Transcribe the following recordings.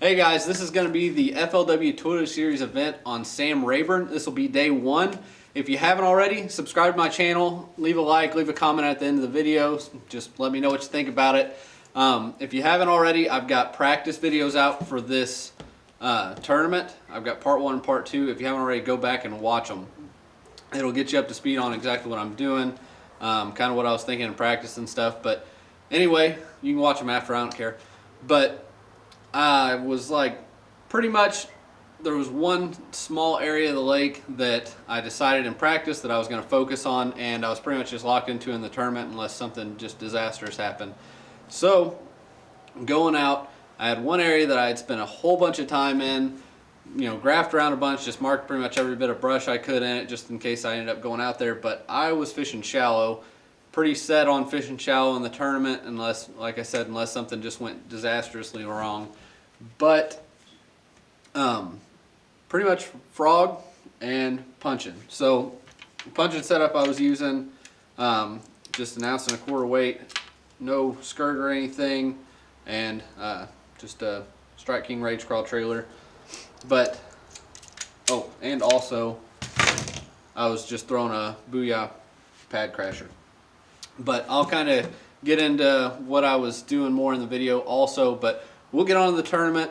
Hey guys, this is going to be the FLW Toyota Series event on Sam Rayburn. This will be day one. If you haven't already, subscribe to my channel, leave a like, leave a comment at the end of the video. Just let me know what you think about it. If you haven't already, I've got practice videos out for this tournament. I've got part 1 and part 2. If you haven't already, go back and watch them. It'll get you up to speed on exactly what I'm doing, kind of what I was thinking in practice and stuff. But anyway, you can watch them after, I don't care. But I was like, pretty much, there was one small area of the lake that I decided in practice that I was going to focus on, and I was pretty much just locked into in the tournament unless something just disastrous happened. So, going out, I had one area that I had spent a whole bunch of time in, graphed around a bunch, just marked pretty much every bit of brush I could in it just in case I ended up going out there, but I was fishing shallow. Pretty set on fishing shallow in the tournament unless, like I said, unless something just went disastrously wrong. But pretty much frog and punching. So punching setup I was using just 1.25 ounce weight, no skirt or anything, and just a Strike King Rage Crawl trailer. But and also I was just throwing a Booyah pad crasher. But I'll kind of get into what I was doing more in the video also, but we'll get on to the tournament.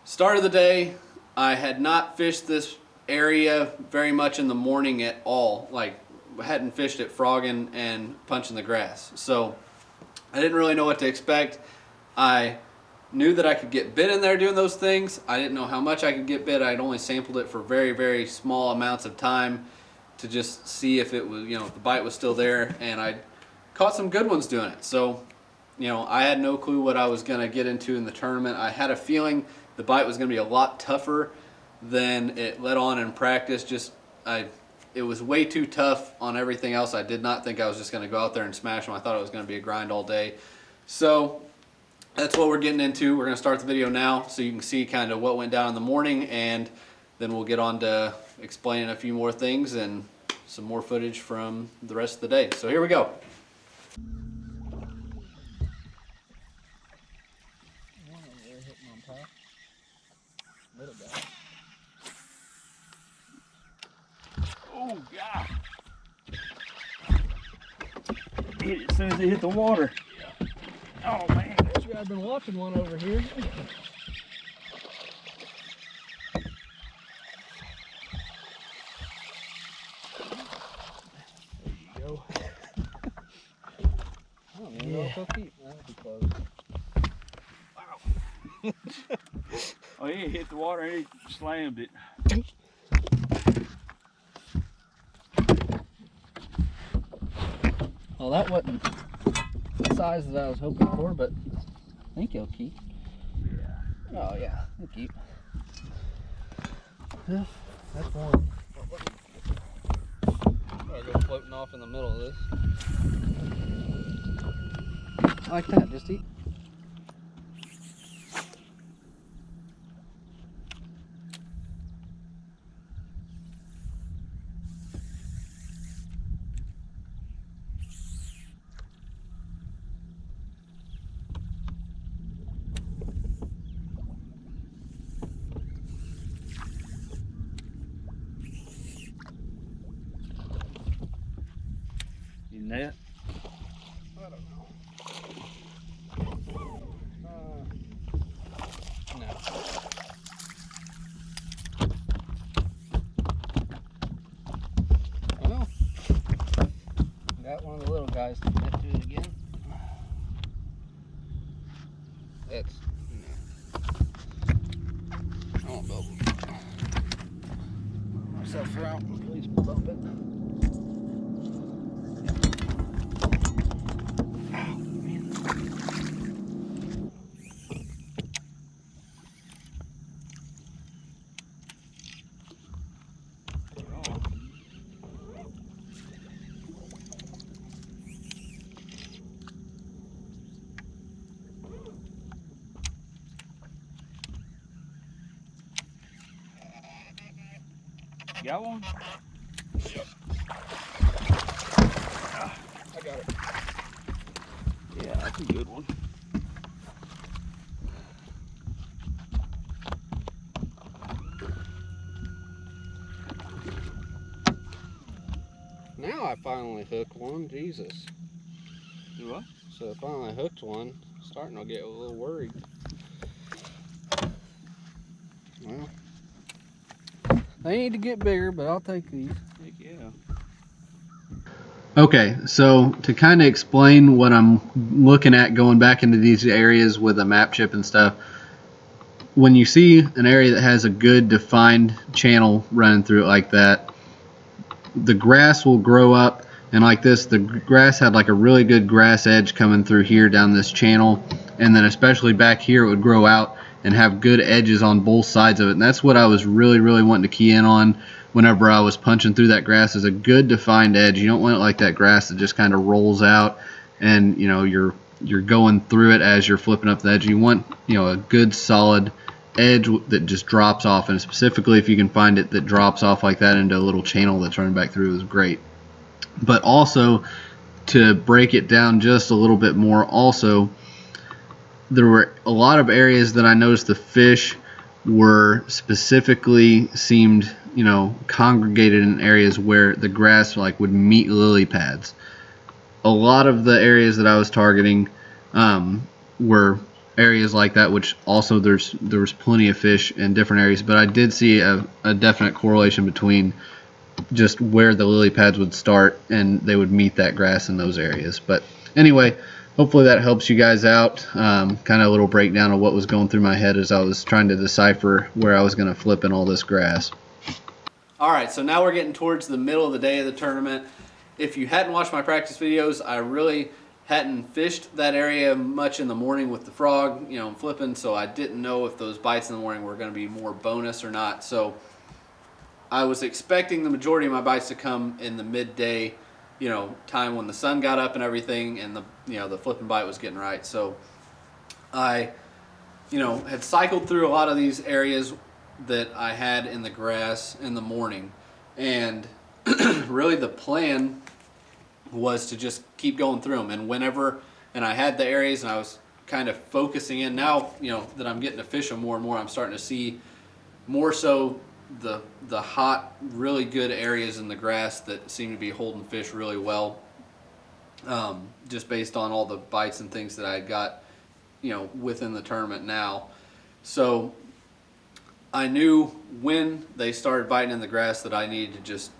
Start of the day, I had not fished this area very much in the morning at all. Like, I hadn't fished it frogging and punching the grass. So I didn't really know what to expect. I knew that I could get bit in there doing those things. I didn't know how much I could get bit. I'd only sampled it for very, very small amounts of time to just see if it was, if the bite was still there, and I caught some good ones doing it. So, I had no clue what I was going to get into in the tournament. I had a feeling the bite was going to be a lot tougher than it let on in practice. It was way too tough on everything else. I did not think I was just going to go out there and smash them. I thought it was going to be a grind all day. So that's what we're getting into. We're going to start the video now so you can see kind of what went down in the morning, and then we'll get on to explaining a few more things and some more footage from the rest of the day. So here we go. Oh, God. Hit it as soon as it hit the water. Yeah. Oh, man. I've been watching one over here. There you go. I don't even know if I'll keep. That'll be close. Wow. Oh, he hit the water and he slammed it. Well, that wasn't the size that I was hoping for, but I think he'll keep. Yeah. Oh yeah, he'll keep. Yeah, that's one. I'll go floating off in the middle of this. Like that, just eat. Net? I don't know. No. Well, got one of the little guys to commit to it again. That's, I won't go myself around and please bump it. Got one? Yep. I got it. Yeah, that's a good one. hook one. Jesus. Do what? So I finally hooked one. Starting to get a little worried. Well, they need to get bigger, but I'll take these. Heck yeah. Okay, so to kind of explain what I'm looking at going back into these areas with a map chip and stuff, when you see an area that has a good defined channel running through it like that, the grass will grow up, and like this, the grass had like a really good grass edge coming through here down this channel, and then especially back here it would grow out and have good edges on both sides of it. And that's what I was really wanting to key in on whenever I was punching through that grass, is a good defined edge. You don't want it like that grass that just kind of rolls out and you're going through it as you're flipping up the edge. You want a good solid edge that just drops off, and specifically if you can find it that drops off like that into a little channel that's running back through is great. But also, to break it down just a little bit more, also there were a lot of areas that I noticed the fish were specifically seemed congregated in areas where the grass like would meet lily pads. A lot of the areas that I was targeting were areas like that, which also there was plenty of fish in different areas, but I did see a definite correlation between just where the lily pads would start and they would meet that grass in those areas. But anyway, hopefully that helps you guys out. Kind of a little breakdown of what was going through my head as I was trying to decipher where I was going to flip in all this grass. All right, so now we're getting towards the middle of the day of the tournament. If you hadn't watched my practice videos, I really hadn't fished that area much in the morning with the frog, flipping, so I didn't know if those bites in the morning were going to be more bonus or not. So I was expecting the majority of my bites to come in the midday, time when the sun got up and everything, and the flipping bite was getting right. So I, had cycled through a lot of these areas that I had in the grass in the morning, and really the plan was to just keep going through them. And I had the areas and I was kind of focusing in. Now that I'm getting to fish them more and more, I'm starting to see more so the hot, really good areas in the grass that seem to be holding fish really well, just based on all the bites and things that I got within the tournament now. So I knew when they started biting in the grass that I needed to just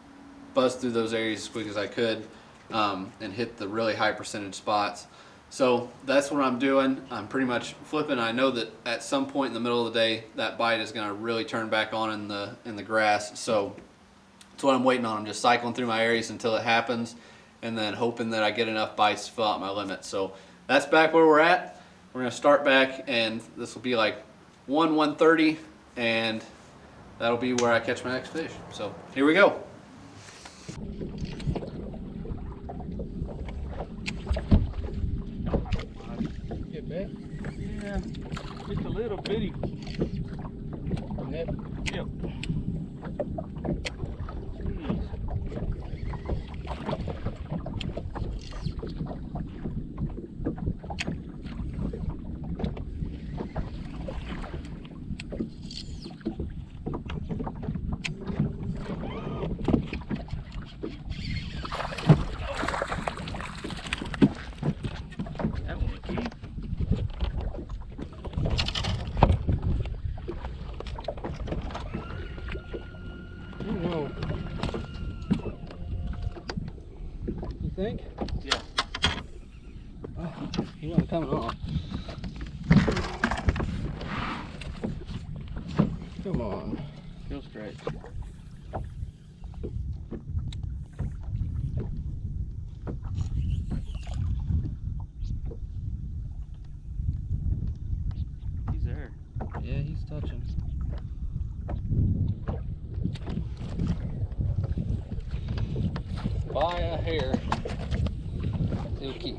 buzz through those areas as quick as I could, and hit the really high percentage spots. So that's what I'm doing. I'm pretty much flipping. I know that at some point in the middle of the day that bite is going to really turn back on in the grass. So that's what I'm waiting on. I'm just cycling through my areas until it happens, and then hoping that I get enough bites to fill out my limit. So that's back where we're at. We're going to start back, and this will be like 1:30, and that'll be where I catch my next fish. So here we go. Get back? Yeah, just a little bitty. Yep. Yep. You think? Yeah. Oh, he wasn't coming on. Come on. Go straight. He's there. Yeah, he's touching. By a hair. He'll keep.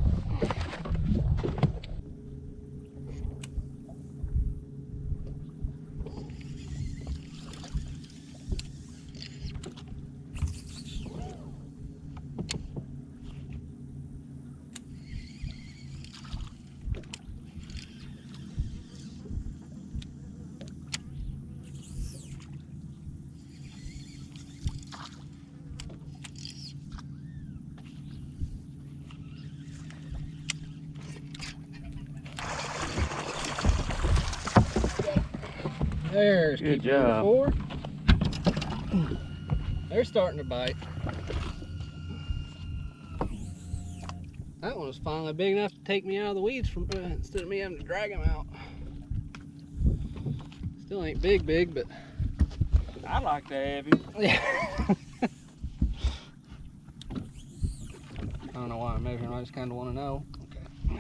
There's Good keeper number job. 4. They're starting to bite. That one was finally big enough to take me out of the weeds from instead of me having to drag him out. Still ain't big, but I like to have him. yeah. I don't know why I'm measuring. I just kind of want to know. Okay.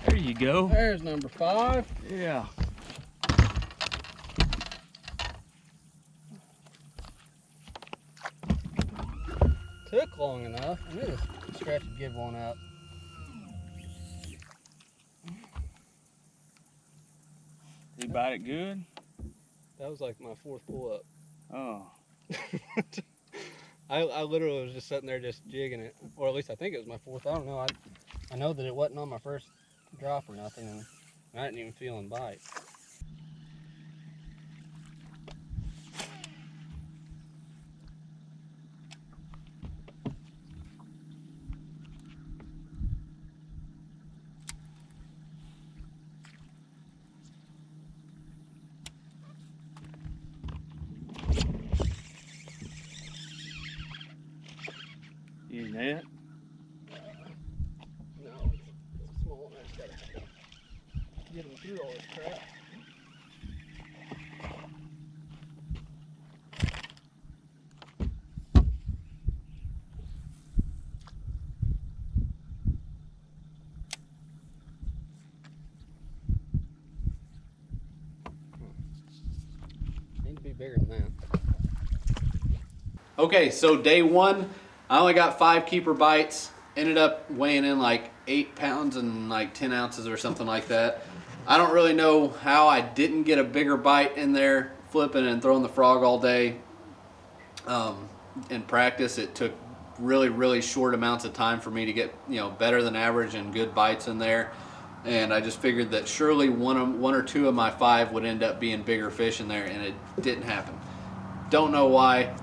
There you go. There's number 5. Yeah. Took long enough. I knew this scratch would give one up. Did he bite it good? That was like my 4th pull up. Oh. I literally was just sitting there just jigging it, or at least I think it was my 4th. I don't know. I know that it wasn't on my first drop or nothing, and I didn't even feel him bite. Using that? No, it's small. I just gotta get him through all this crap. Need to be bigger than that. Okay, so day 1, I only got 5 keeper bites. Ended up weighing in like 8 pounds and like 10 ounces or something like that. I don't really know how I didn't get a bigger bite in there flipping and throwing the frog all day. In practice, it took really short amounts of time for me to get better than average and good bites in there. And I just figured that surely one or two of my 5 would end up being bigger fish in there, and it didn't happen. Don't know why,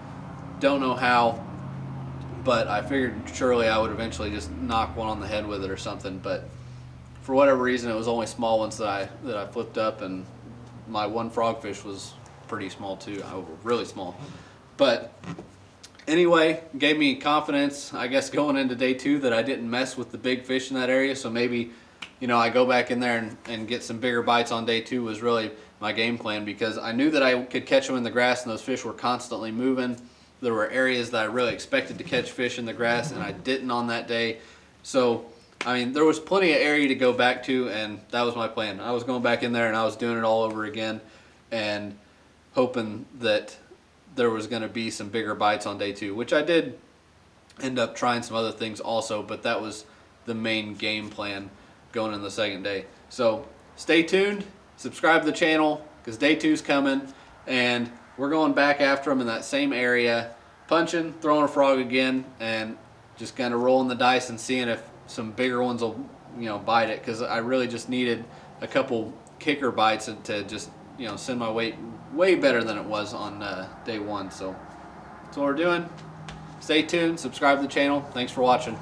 don't know how, but I figured surely I would eventually just knock one on the head with it or something. But for whatever reason, it was only small ones that I flipped up, and my one frogfish was pretty small too, really small. But anyway, gave me confidence, I guess, going into day 2 that I didn't mess with the big fish in that area. So maybe, I go back in there and get some bigger bites on day 2 was really my game plan, because I knew that I could catch them in the grass and those fish were constantly moving. There were areas that I really expected to catch fish in the grass and I didn't on that day. So, I mean, there was plenty of area to go back to, and that was my plan. I was going back in there and I was doing it all over again and hoping that there was going to be some bigger bites on day 2, which I did end up trying some other things also, but that was the main game plan going in the second day. So stay tuned, subscribe to the channel, because day 2 is coming, and we're going back after them in that same area, punching, throwing a frog again, and just kind of rolling the dice and seeing if some bigger ones will bite it, because I really just needed a couple kicker bites to just send my weight way better than it was on day 1. So that's what we're doing. Stay tuned, subscribe to the channel. Thanks for watching.